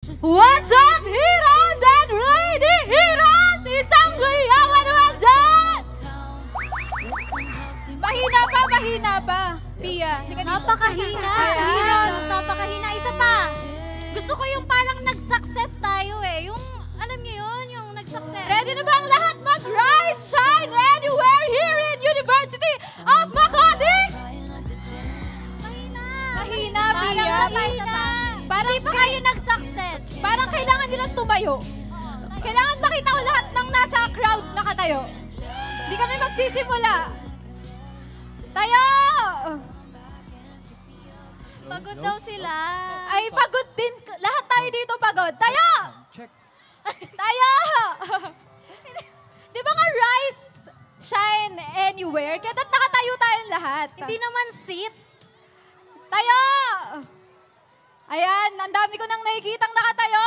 What's up, heroes and lady heroes? Isang liyawan naman dyan! Mahina pa. Pia. Napakahina. Ayan. Heroes, napakahina. Isa pa. Gusto ko yung parang nag-success tayo eh. Yung, alam niyo yun, yung nag-success. Ready na ba ang lahat mag-rise, shine anywhere here in University of Makati? Mahina, Pia. Isa pa. Parang Hindi pa kayo nag-success. Parang kailangan nilang tumayo. Kailangan makita ko lahat ng nasa crowd nakatayo. Hindi kami magsisimula. Tayo! Pagod daw sila. Ay, pagod din. Lahat tayo dito pagod. Tayo! Check. Tayo! Di ba nga rise, shine anywhere? Kaya nakatayo tayong lahat. Hindi naman sit. Tayo! Ayan, ang dami ko nang nakikitang nakatayo.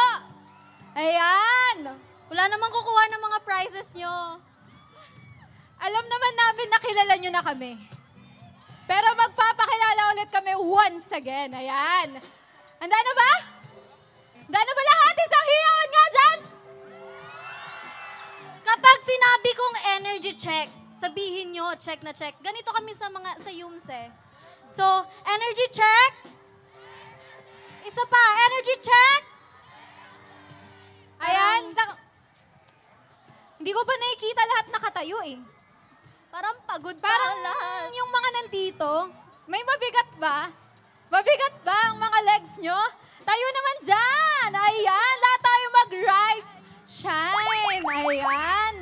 Ayan. Wala namang kukuha ng mga prizes nyo. Alam naman namin na kilala nyo na kami. Pero magpapakilala ulit kami once again. Ayan. Handa na ba? Handa na ba lahat? Isang hiyawan nga dyan! Kapag sinabi kong energy check, sabihin nyo, check na check. Ganito kami sa Yums eh. So, energy check. Isa pa, energy check. Ayan. Hindi ko pa nakikita lahat nakatayo eh. Parang pagod pa Parang ang lahat. yung mga nandito, may mabigat ba? Mabigat ba ang mga legs nyo? Tayo naman dyan. Ayan, lahat tayo mag-rise, shine. Ayan.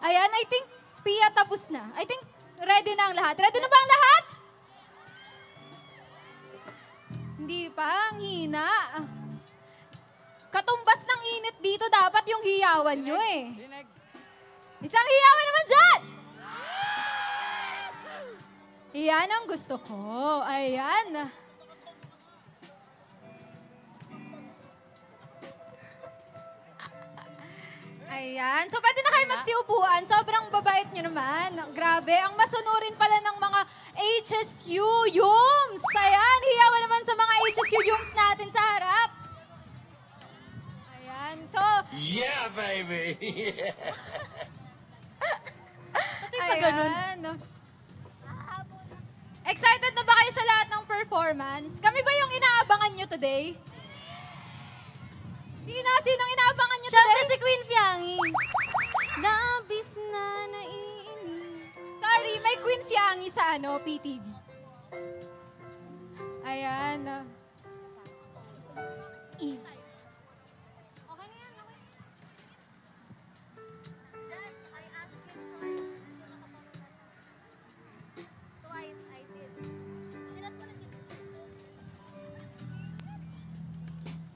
Ayan, I think Pia tapos na. I think ready na ang lahat. Ready na ba ang lahat? Hindi pa, ang hina. Katumbas ng init dito, dapat yung hiyawan nyo eh. Isang hiyawan naman dyan! Iyan ang gusto ko. Ayan. Ayan. So, pwede na kayo magsiupuan. Sobrang babait nyo naman. Grabe. Ang masunurin pala ng mga HSU Yums. Ayan. Hiyawan naman sa mga HSU Yums natin sa harap. Ayan. So, Yeah, baby! ayan. Excited na ba kayo sa lahat ng performance? Kami ba yung inaabangan nyo today? Sinong inaabangan nyo Siyempre today? si Queen Fiangi. Labis na naiinis. Sorry, may Queen Fiangi sa PTV. Ayan. Okay na yan, okay. Twice I did. Sinat ko na si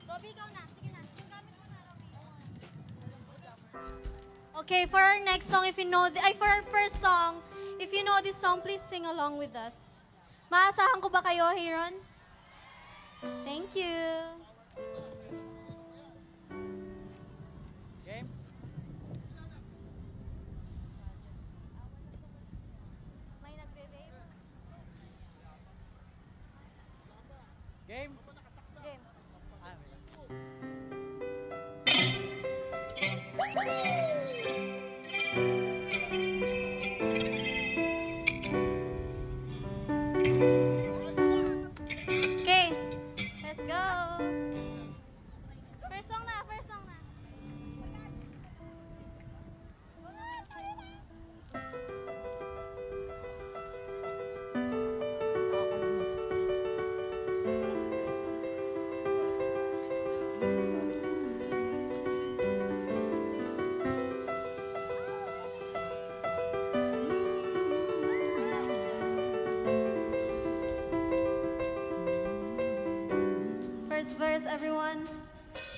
Robby, ikaw na. Sige na. Yung gamit mo na, Robby. Okay, for our next song, if you know, for our first song, if you know this song, please sing along with us. Maasahan ko ba kayo, Heron? Thank you. Game? May nagbe-babe? Game? Game. Ah, Okay, let's go. First song na, first song na. First verse, everyone.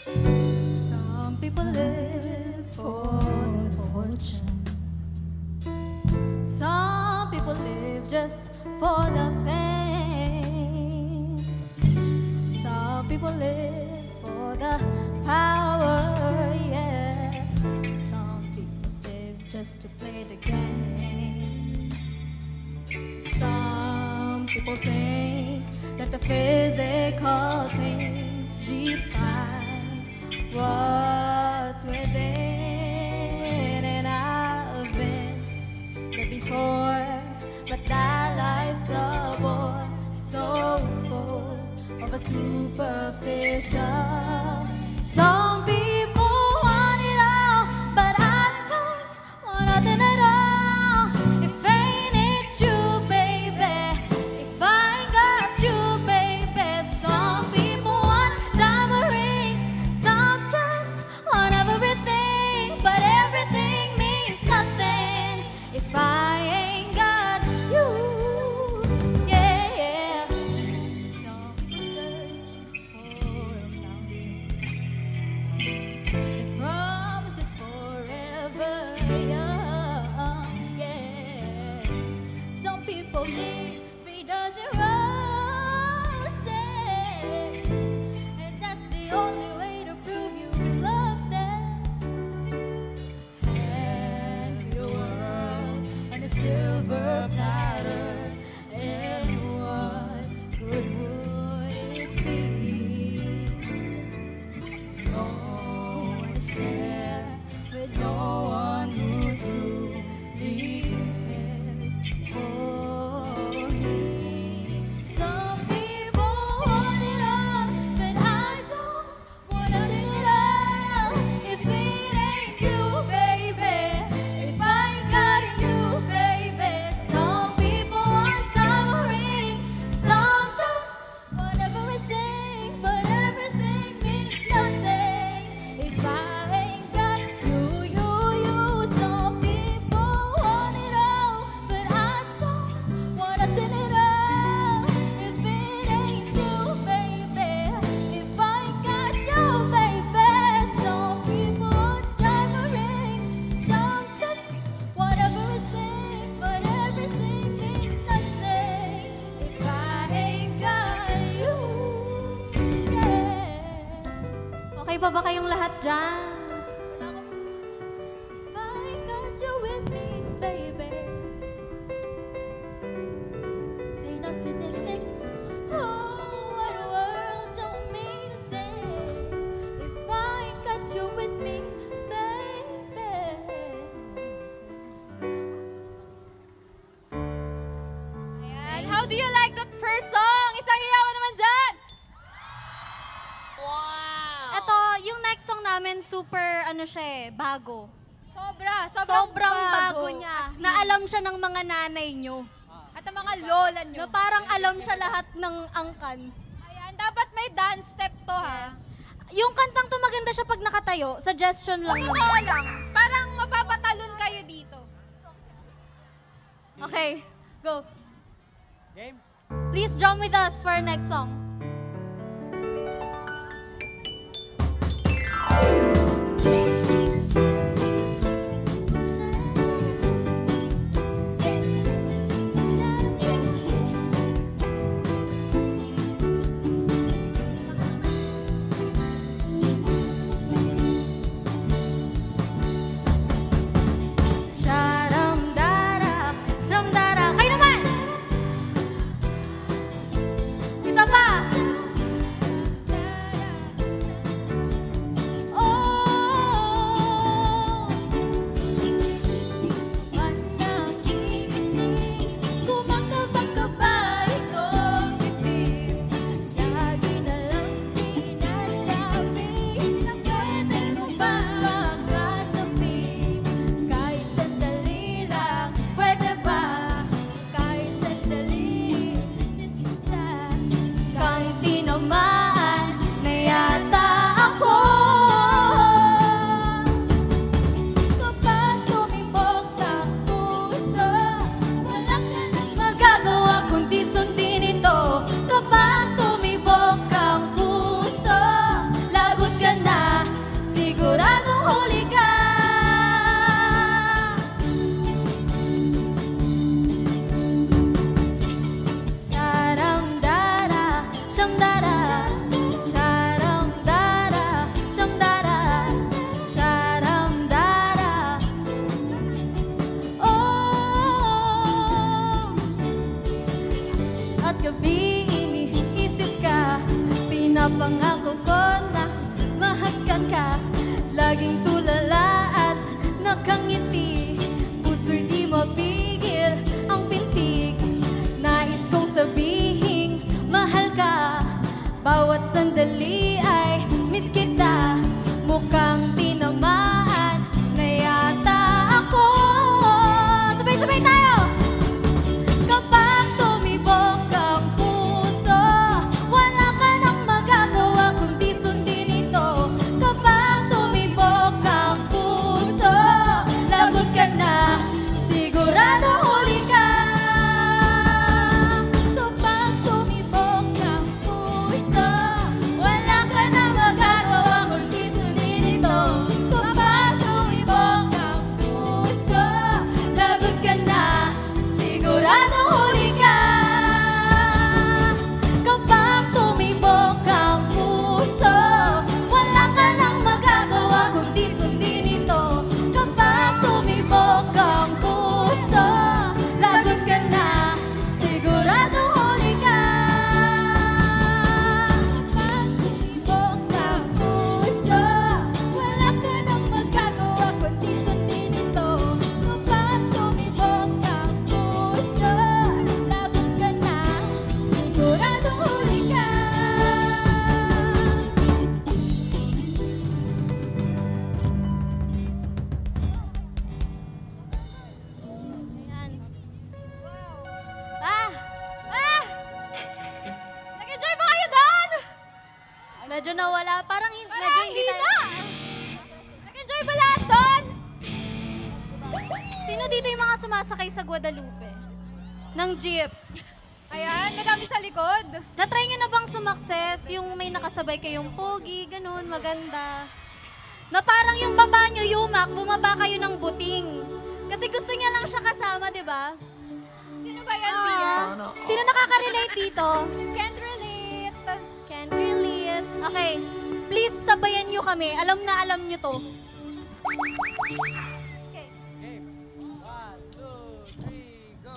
Some people live for the fortune. Some people live just for the fame. Some people live for the power, yeah. Some people live just to play the game. Some People think that the physical things define what's within, and I've been there before, but that life's a bore, so full of a superficial. Some people want it all, but I don't want nothing at all. If ain't it you, baby, if I ain't got you, baby. Some people want diamond rings, some just want everything, but everything means nothing if I ain't got you. Yeah, some people search for a fountain that promises forever young. Yeah, some people need 3 dozen roses, and that's the only way to prove you love them. Hand me a world on a silver platter, and what good would it be? No one to share with no one who truly cares for me. Some people want it all, but I don't want nothing at all. If it ain't you, baby, if I ain't got you, baby. Some people want diamond rings, some just want everything, but everything means nothing if I ain't got you, you, you. Some people want it all, but I don't want nothing at all. If it ain't you, baby, if I ain't got you, baby. Some people want diamond rings, some just want everything, but everything means nothing if I ain't got you. Yeah. Okay pa ba kayong lahat dyan? If I ain't got you with me, baby, say nothing in this whole wide world don't mean a thing. If I ain't got you with me, baby. Ayan, how do you like that first song? Isang hiyawan naman dyan! Ito, yung next song namin, super, ano siya eh, bago. Sobrang bago niya. As in. Na alam siya ng mga nanay nyo. At ang mga lola nyo. Na parang alam siya lahat ng angkan. Ayan, dapat may dance step to ha. Yung kantang to maganda siya pag nakatayo. Suggestion lang Oo naman. lang. Parang mapapatalon kayo dito. Okay, go. Game? Please join with us for our next song. Sharamdara, shamdara. Kayo naman! Isa pa! pangako ko na mahagkan ka. Laging tulala at nakangiti, puso'y di mapigil ang pintig. Nais kong sabihin, mahal ka. Bawat sandali ay miss kita. Mukhang tinamaan na yata ako. Sabay-sabay tayo! Kapag tumibok ang puso, wala ka nang magagawa kundi sundin ito. Kapag tumibok ang puso, lagot ka na, sigurado huli ka. Kapag tumibok ang puso, wala ka nang magagawa kundi sundin ito. Kapag tumibok ang puso, lagot ka na, sigurado huli ka. Kapag tumibok ang puso, wala ka nang magagawa kundi sundin ito. Kapag tumibok ang puso, lagot ka na, sigurado huli ka. Kapag tumibok ang puso, wala ka nang magagawa kundi sundin ito. Kapag tumibok ang puso, lagot ka na, sigurado huli ka. Ayan. Ah! Ah! Nag-enjoy ba kayo doon? Medyo nawala. Parang medyo hindi tayo. Nag-enjoy ba lahat doon? Sino dito yung mga sumasakay sa Guadalupe? Ng jeep. Ayan, madami sa likod. Na-try nyo na bang sumakses? Yung may nakasabay kayong pogi, ganun, maganda. Na parang yung baba nyo yumak, bumaba kayo ng buting. Kasi gusto niya lang siya kasama, di ba? Sino ba yan, Mia? Sino nakaka-relate dito? Can't relate. Can't relate. Okay, please sabayan nyo kami. Alam na alam nyo to. Okay. Game. 1, 2, 3, go.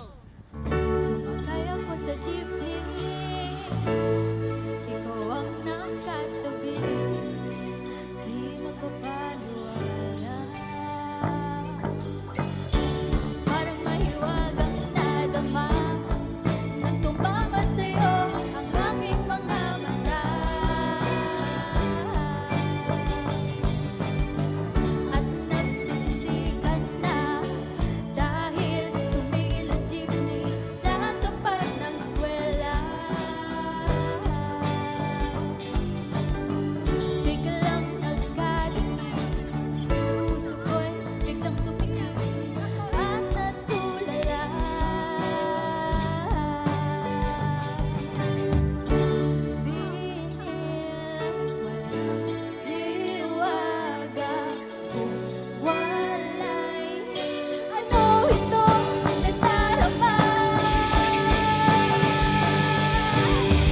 Sumakay ako sa jeepney, ikaw ang nakatabi, di magpapaniwala. Parang mahiwagang nadama nang tumama sa'yo ang aking mga mata. At nagsiksikan na dahil tumigil ang jeepney sa tapat ng eskwela. Biglang nagkadikit, puso ko'y biglang sumikip at natulala. Sabihin walang hiwaga kung wala'y ano itong nadarama.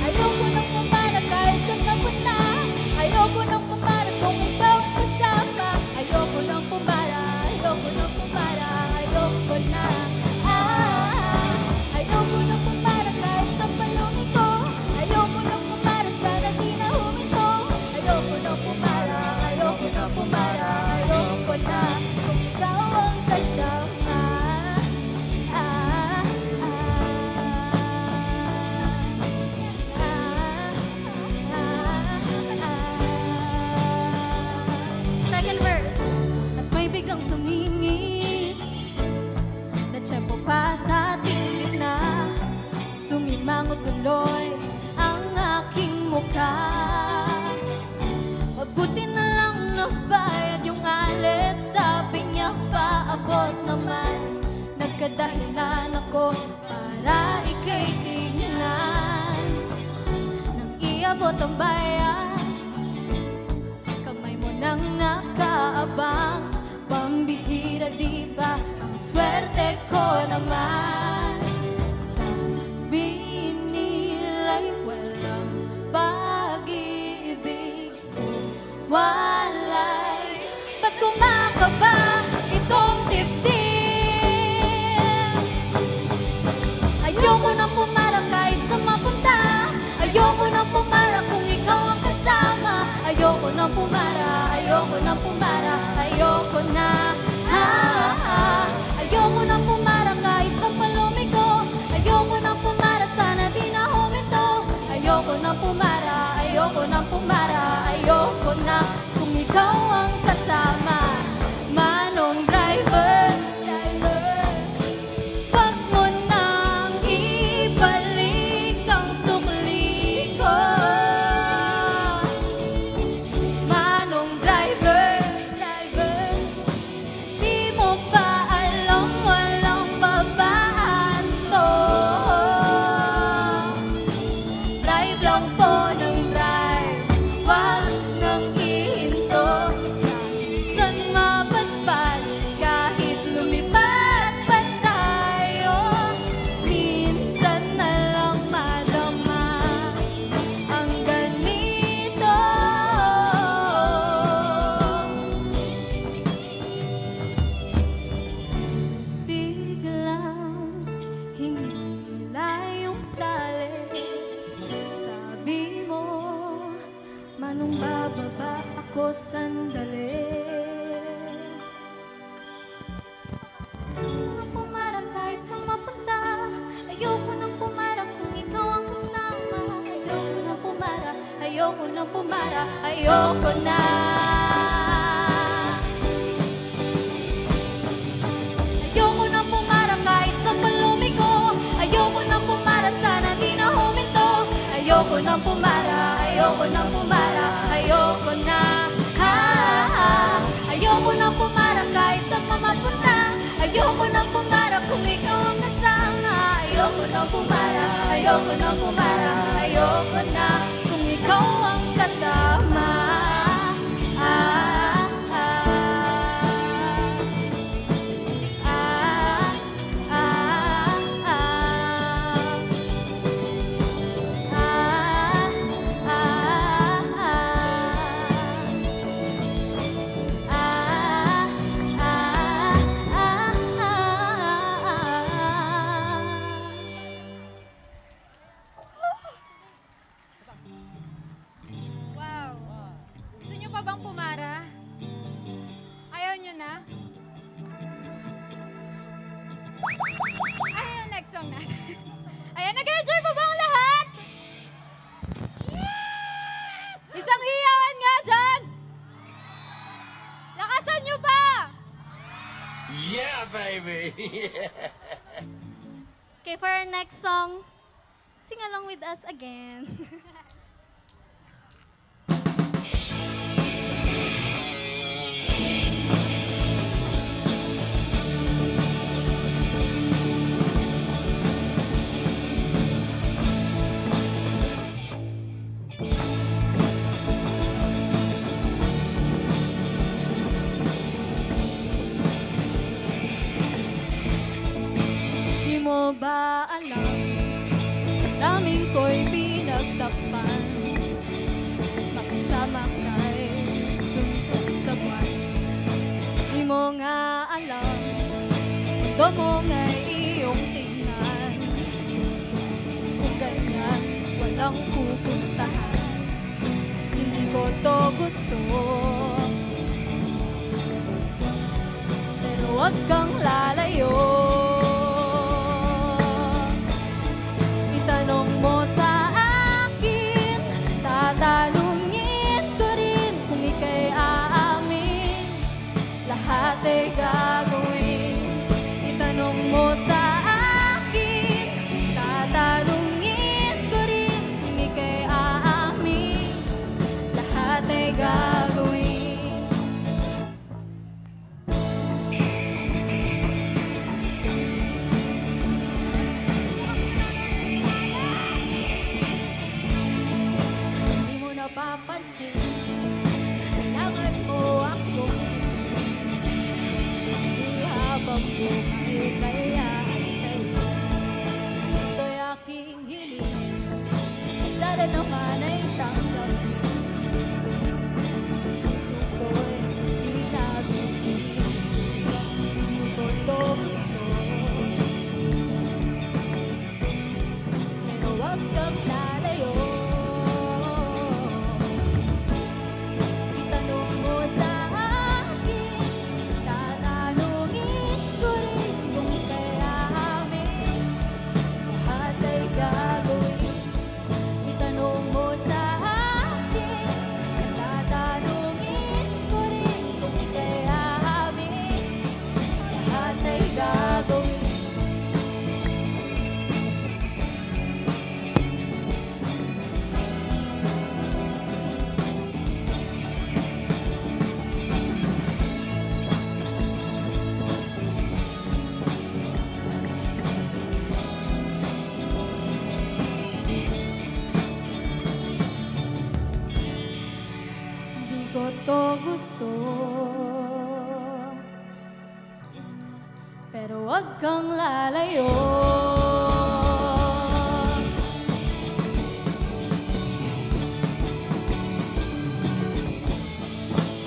Ayoko nang pumarag kahit saan napunta. Ayoko nang pumarag kung ikaw ang kasama. Ayoko nang pumarag, ayoko nang pumarag, ayoko na. Ayoko nang pumarag kahit saan palumiko. Ayoko nang pumarag sana di na huminto. Ayoko nang pumarag, ayoko nang pumarag, ayoko na. Kung ikaw ang kasama. Second verse. At may biglang sumingit na tiyempo pa sa ating gitna. Sumimangot tuloy ang aking mukha. Mabuti na lang nabayad yung alis. Sabi niya paabot naman. Nagkadahilan ako para ika'y tingnan. Nang iabot ang bayan, kamay mo nang nakaabang. Pambihira di ba ang swerte ko naman. Sabihin nila'y walang pag-ibig kung wala'y. Ba't kumakaba itong dibdib? Ayoko nang pumarang kahit sa mapunta. Ayoko nang pumarang kung ikaw ang kasama. ayoko nang pumara, ayoko nang pumara, ayoko na. Ayoko nang pumara kahit sa palumi ko. Ayoko nang pumara, sana di na huminto. Ayoko nang pumara, ayoko nang pumara, ayoko na. Kung ikaw ang kasama, Manong driver, wag mo nang ibalik ang sukli ko. Manong driver, di mo ba alam walang babaan to? Drive lang po ng drive, wag nang ihinto. Kahit saan mapadpad, kahit lumipat pa tayo, minsan na lang madama ang ganito. Biglang hinila yung tali. Sabi mo, Manong bababa ako sandali. Ayoko nang pumara kahit sa mapunta. Ayoko nang pumara kung ikaw ang kasama. Ayoko nang pumara, ayoko nang pumara, ayoko na. Ayoko nang pumara kahit sa palumi ko. Ayoko nang pumara, sana di na huminto. Ayoko nang pumara, ayoko nang pumara, ayoko na. Ayoko nang pumara kahit sa mamapunta. Ayoko nang pumara kung ikaw ang kasama. Ayoko nang pumara, ayoko nang pumara, ayoko na. Kung ikaw ang kasama. Wow. Gusto nyo pa bang pumara? Ayaw nyo na? Ano yung next song natin? Ayan, nag-enjoy pa ba ang lahat? Isang hiyawan nga dyan! Lakasan nyo pa! Yeah, baby. Okay, for our next song, sing along with us again. Di mo ba alam, daming ko'y pinagtakpan. Makasama kay suntok sa buwan. Di mo nga alam, mundo mo nga'y iyong tingnan. Kung ganyan, walang pupuntahan. Hindi ko to gusto, pero wag kang lalayo. Itanong mo sa akin, tatanungin ko rin kung ika'y aamin. Lahat ay gagawin. Itanong mo sa akin, tatanungin ko rin kung ika'y aamin. Lahat ay gagawin. Di mo napapansin, kailangan mo akong tingin. Di habang buhay kaya antayin. Gusto'y aking hiling, at sana naman ay tanggapin. Puso ko'y di nabibigyan. Hindi ko to gusto, pero wag kang lalayo. ko to gusto. Pero wag kang lalayo.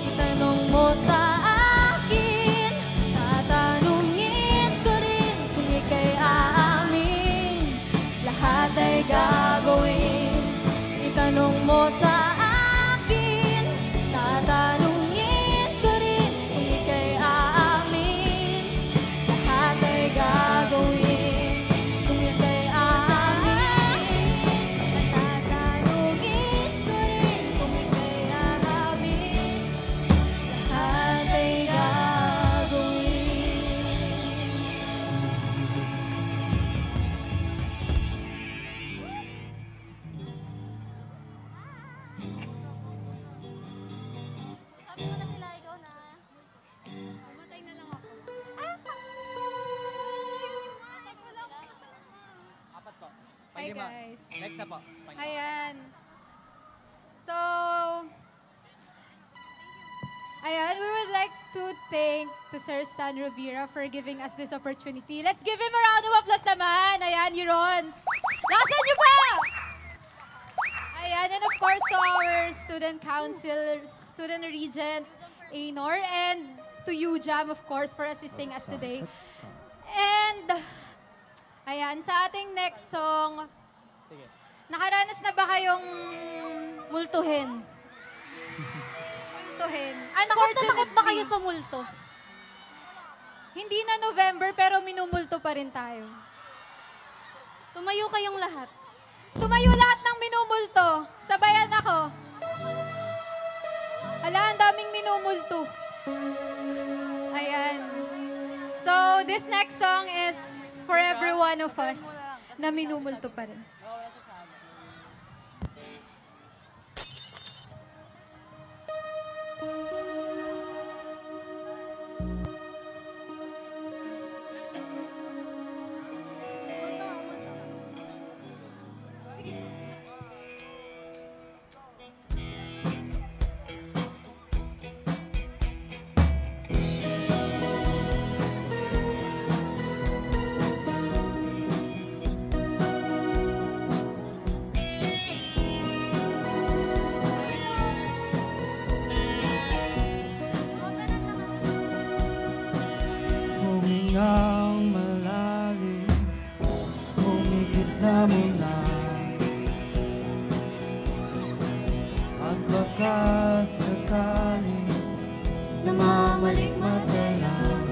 Itanong mo sa akin, tatanungin ko rin kung ika'y aamin. Lahat ay gagawin. Itanong mo sa akin, tatanungin ko rin kung ika'y aamin. Lahat ay gagawin kung ika'y aamin. Tatanungin ko rin kung ika'y aamin. Lahat ay gagawin. Sabi mo na sila, ikaw na. Pumatay na lang ako. Apat po. Hi Panglima. guys. Next na po. Panglima. Ayan. So, ayan, we would like to thank to Sir Stan Rivera for giving us this opportunity. Let's give him a round of applause naman. Ayan, Hirons. Lakasan niyo pa! Ayan, and of course to our student council, student regent, Anor, and to you, Jam, of course, for assisting us today. And, ayan, sa ating next song, Sige. nakaranas na ba kayong Multuhin. multuhin? Takot na takot ba kayo sa multo? Hindi na November, pero minumulto pa rin tayo. Tumayo kayong lahat. Tumayo lahat ng minumulto. Sabayan ako. Ala, ang daming minumulto. Ayan. So, this next song is for every one of us na minumulto pa rin. Humingang malalim, humigit na muna. At baka sakali Namamaligmata lang.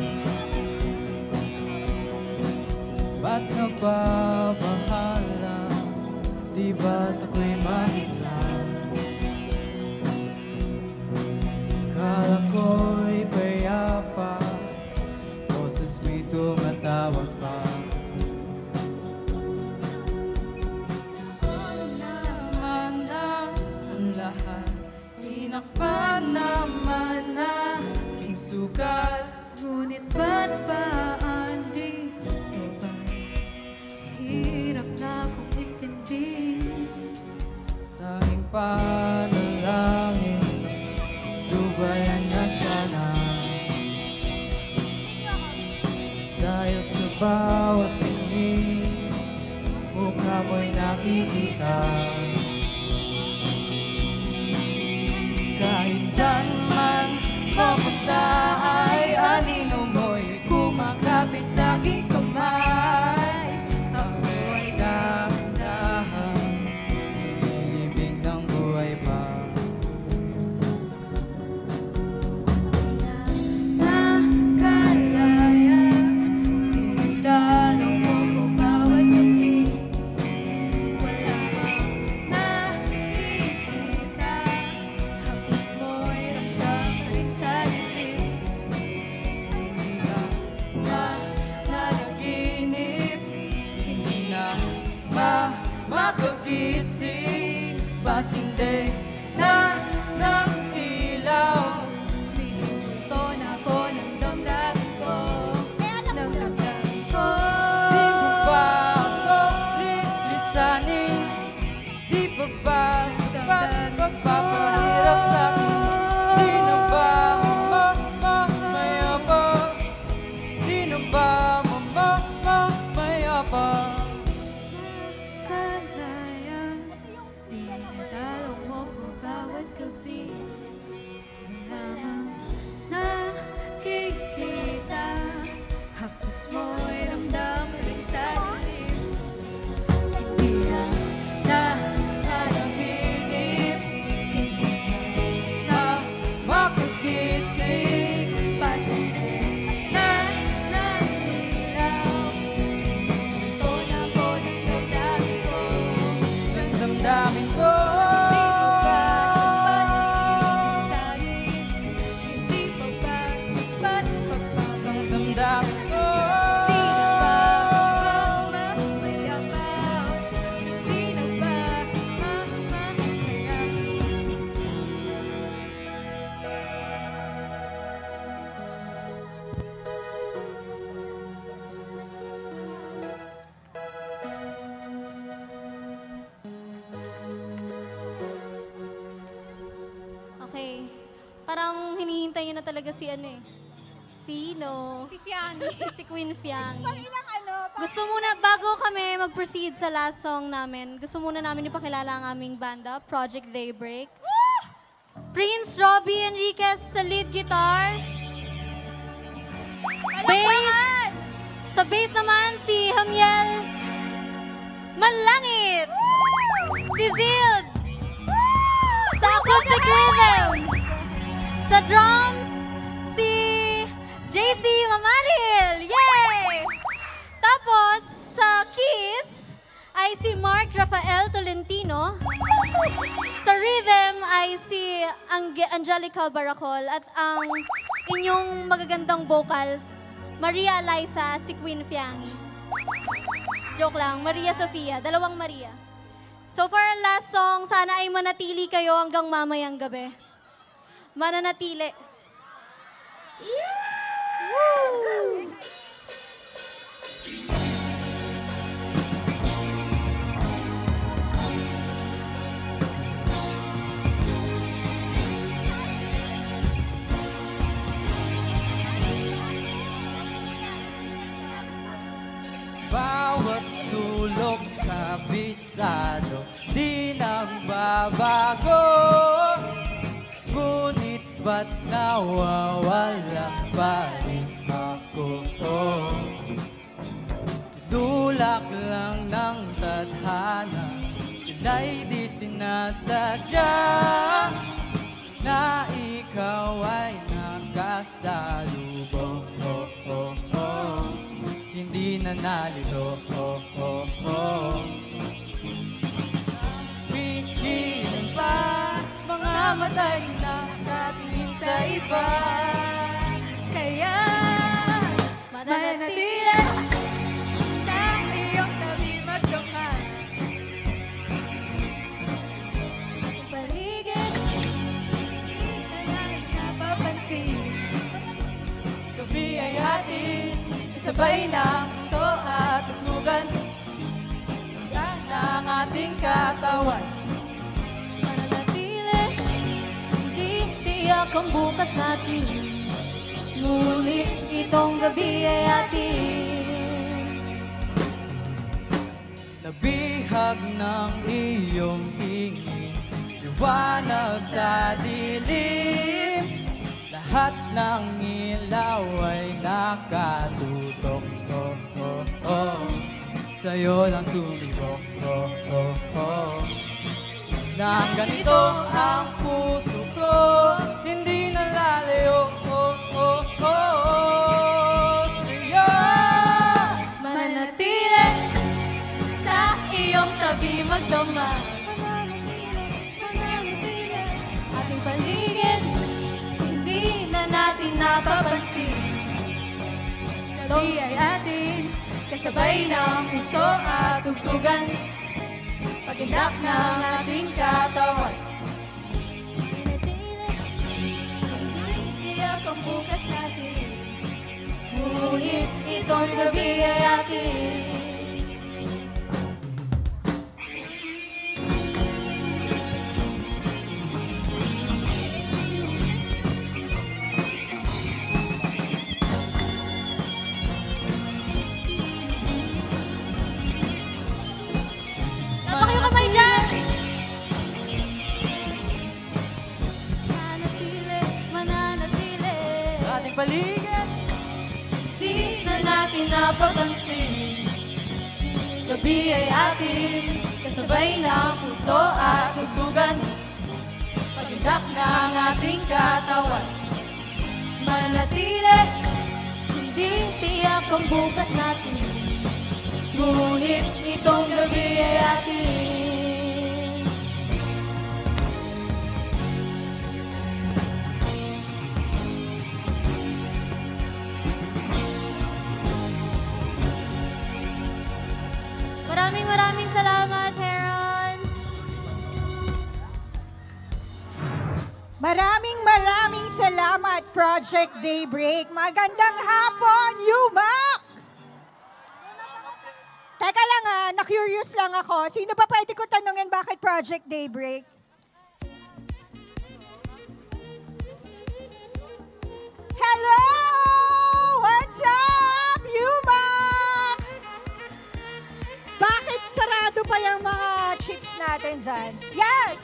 ba't nababahala? Di ba't ako'y mag-isa? Kala ko'y payapa, boses mo'y tumatawag pa. Naman na ang lahat, tinakpan naman na aking sugat. Ngunit ba't ba di ito ba hirap na kong intindi? Tanging panalangin, lubayan na sana. Dahil sa bawat tingin, mukha mo'y nakikita. Kahit saan man mapunta ay anino mo'y kumakapit sa aking kamay. Ako ay dahan-dahan, nililibing ng buhay pa. Nakalaya, tinagdalang mo ko bawat gabi. Wala bang lalaki. Parang hinihintay niyo na talaga si ano eh. Sino? Si Fiangi. Si Queen Fiangi. Ilang ano, Gusto muna, bago kami mag-proceed sa last song namin, gusto muna namin ipakilala ang aming banda, Project Daybreak. Prince Robbie Enriquez sa lead guitar. Bass. Sa bass naman, si Hamiel Manlangit. Si Zild. Sa acoustic rhythm. Sa drums, si JC Mamaril. Yay! Tapos, sa keys, ay si Mark Rafael Tolentino. Sa rhythm ay si Angelica Baracol at ang inyong magagandang vocals, Maria Eliza at si Queen Fiangi. Joke lang, Maria Sofia, dalawang Maria. So for our last song, sana ay manatili kayo hanggang mamayang gabi. Mananatili. Bawat sulok kabisado, di nagbabago. Ngunit ba't nawawala pa rin ako? Dulak lang ng tadhana, tunay di sinasadya na ikaw ay nakasalubong. Hindi na nalito. Pigilan pa mga matay na nakatingin sa iba. Kaya mananatili sa iyong tabi magkamay. Ang paligid, di na natin napapansin. Gabi ay atin, sabay ng puso at tugtugan ng ating katawan. Mananatili, hindi tiyak ang bukas natin. Ngunit itong gabi ay atin. Nabihag ng iyong tingin, liwanag sa dilim. Lahat ng ilaw ay nakatutok. Sa'yo lang tumibok. Nang ganito ang puso ko, hindi na lalayo. Sa'yo Manatili sa iyong tabi magdamag. Ating paligid, hindi na natin napapansin. Gabi ay atin, kasabay ng puso at tugtugan. Pagindak ng ating katawan. Manatili, hindi tiyak ang bukas natin. Ngunit itong gabi ay atin. Tapak yung kamay dyan! Mananatili, mananatili. ating paligid. Di na natin napapansin. Gabi ay atin, kasabay ng puso at tugtugan. Pagindak ng ating katawan. Manatili, hindi tiyak ang bukas natin. Ngunit itong gabi ay atin. Maraming salamat, Herons! Maraming salamat, Project Daybreak. Magandang hapon, Yumak! Teka lang na-curious lang ako. Sino ba pwede ko tanungin bakit Project Daybreak? natin dyan. Yes!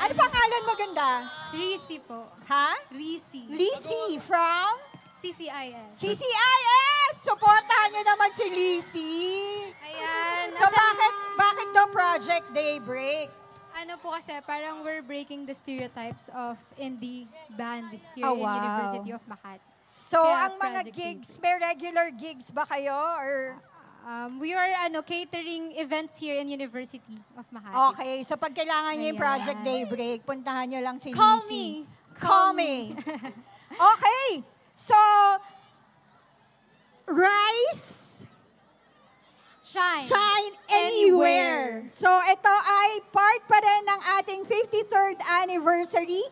Ano pangalan mo ganda? Risi po. Ha? Risi. Lizzie from CCIS. CCIS! Supportahan niyo naman si Lizzie. Ayan. So bakit daw Project Daybreak? Ano po kasi, parang we're breaking the stereotypes of indie band here Oh, in wow. University of Makati. So Kaya ang mga Project gigs, may regular gigs ba kayo? Or We are catering events here in University of Makati. okay, so pag kailangan niyo yung Ayan. Project Daybreak, puntahan niyo lang si Call Lizzie. me. Call me. Okay. So Rise, Shine Anywhere. So ito ay part pa rin ng ating 53rd anniversary